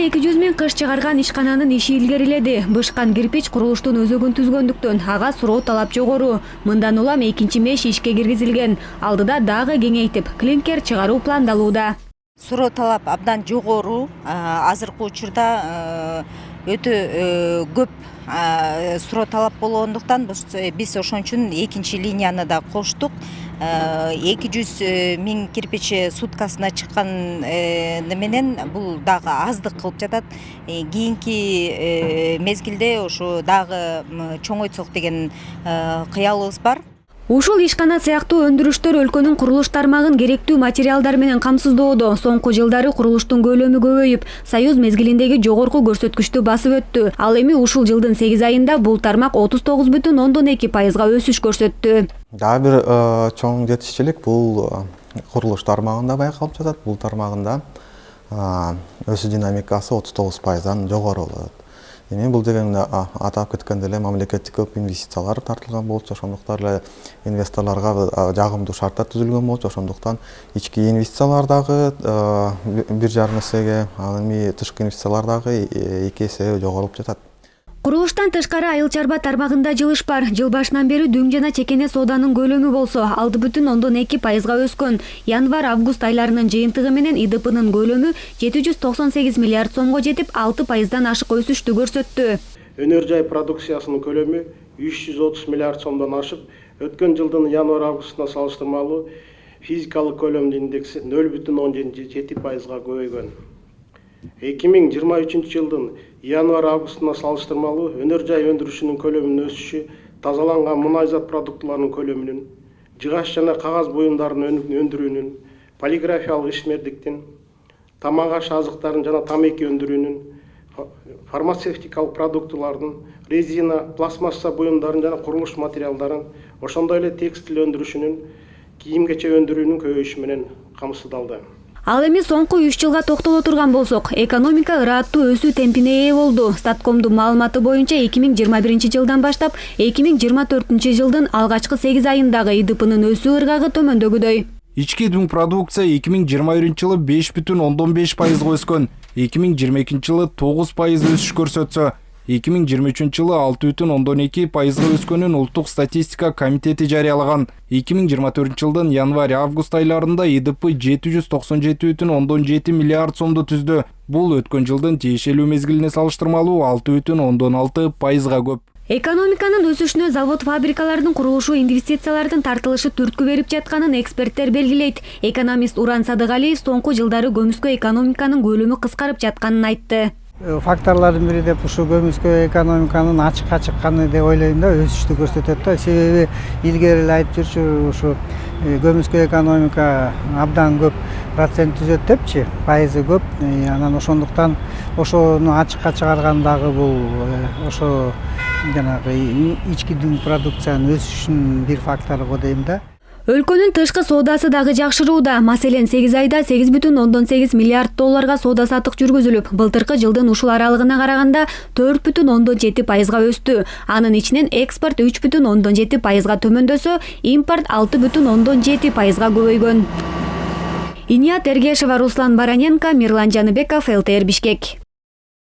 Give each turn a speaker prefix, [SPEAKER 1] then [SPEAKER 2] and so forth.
[SPEAKER 1] Ошондой 200 миң кыш чыгарган ишкананын иши илгериледи. Бышкан кирпич курулуштун өзөгүн түзгөндүктөн ага суроо талап жогору. Мындан улам экинчи меш ишке киргизилген. Алдыда дагы кеңейтип, клинкер чыгаруу пландалууда.
[SPEAKER 2] Суроо талап абдан жогору. Азыркы учурда өтө көп суроо талап болгондуктан биз ошон үчүн экинчи линияны да коштук. 200 миң кирпич суткасына чыккан менен бул дагы аздык кылып жатат. Кийинки мезгилде ошо дагы чоңойтсок деген кыялыбыз бар.
[SPEAKER 1] Ушул ишкана сыяктуу өндүрүштөр өлкөнүн курулуш тармагын керектүү материалдар менен камсыздоодо. Соңку жылдары курулуштун көлөмү көбөйүп, Союз мезгилиндеги жогорку көрсөткүчтү басып өттү. Ал эми ушул жылдын 8 айында бул тармак 39,2%га өсүш көрсөттү.
[SPEAKER 3] Дагы бир чоң жетишчилик бул курулуш тармагында байкалып жатат. Бул тармагында өсүү динамикасы 39%дан жогору болот. Эми бул дегенде атап кеткенде эле мамлекеттик көп инвестициялар тартылган болчу, ошондуктан эле инвесторлорго жагымдуу шарттар түзүлгөн болчу, ошондуктан ички инвестициялар дагы 1,5 эсеге, ал эми тышкы инвестициялар дагы 2 эсе жогоруп жатат.
[SPEAKER 1] Курулуштан тышкары айыл чарба тармагында жылыш бар. Жыл башынан бери дүң жана чекене сооданын көлөмү болсо 6,2%га өскөн. Январь-август айларынын жыйынтыгы менен ИДПнын көлөмү 798 миллиард сомго жетип, 6%дан ашык өсүштү көрсөттү.
[SPEAKER 4] Өнөр жай продукциясынын көлөмү 330 миллиард сомдон ашып, өткөн жылдын январь-августуна салыштырмалуу физикалык көлөм индекси 0,17%га көбөйгөн. 2023 жылдын январь-августуна салыштырмалуу өнөр жай өндүрүшүнүн көлөмүнүн өсүшү тазаланган мунай зат продуктуларынын көлөмүнүн, жыгач жана кагаз буюмдарын өндүрүүнүн, полиграфиялык ишмердиктин, тамак аш азыктарын жана тамеки өндүрүүнүн, фармацевтикалык продуктулардын, резина, пластмасса буюмдарын жана курулуш материалдарын, ошондой эле текстиль өндүрүшүнүн, кийим кече өндүрүүнүн көбөйүшү менен камсыздалды.
[SPEAKER 1] Ал эми соңку 3 жылга токтоло турган болсок, экономика ырааттуу өсүү темпине ээ болду. Статкомдун маалыматы боюнча 2021 жылдан баштап 2024 жылдын алгачкы 8 айындагы ИДПнын өсүү ыргагы төмөндөгүдөй.
[SPEAKER 5] Ички дүң продукция 2021 жылы 5,15%га өскөн, 2022 жылы 9% өсүш көрсөтсө, 2023 жылы 6,2%га өскөнүн Улуттук статистика комитети жарыялаган. 2024 жылдын январь-август айларында ИДП 797,7 миллиард сомду түздү. Бул өткөн жылдын тиешелүү мезгилине салыштырмалуу 6,6%га көп.
[SPEAKER 1] Экономиканын өсүшүнө завод-фабрикалардын курулушу, инвестициялардын тартылышы түрткү берип жатканын эксперттер белгилейт. Экономист Уран Садыгалиев соңку жылдары көмүскө экономиканын көлөмү кыскарып жатканын айтты.
[SPEAKER 6] Факторлордун бири деп ушу көмүскө экономиканын ачыкка чыкканы деп ойлойм да, өсүштү көрсөтөт да. Себеби илгери эле айтып жүрчү, ушу көмүскө экономика абдан көп процент түзөт депчи, пайызы көп. Анан ошондуктан ошону ачыкка чыгарган дагы бул ошо жанагы ички дүң продукциянын өсүшүнүн бир фактору го дейм да.
[SPEAKER 1] Өлкөнүн тышкы соодасы дагы жакшырууда. Маселен, 8 айда 8,8 миллиард долларга соода сатык жүргүзүлүп, былтыркы жылдын ушул аралыгына караганда 4,7%га өстү. Анын ичинен экспорт 3,7%га төмөндөсө, импорт 6,7%га көбөйгөн. Иният Эргешева, Руслан Бараненко, Мирлан Жаныбеков, ЛТР Бишкек.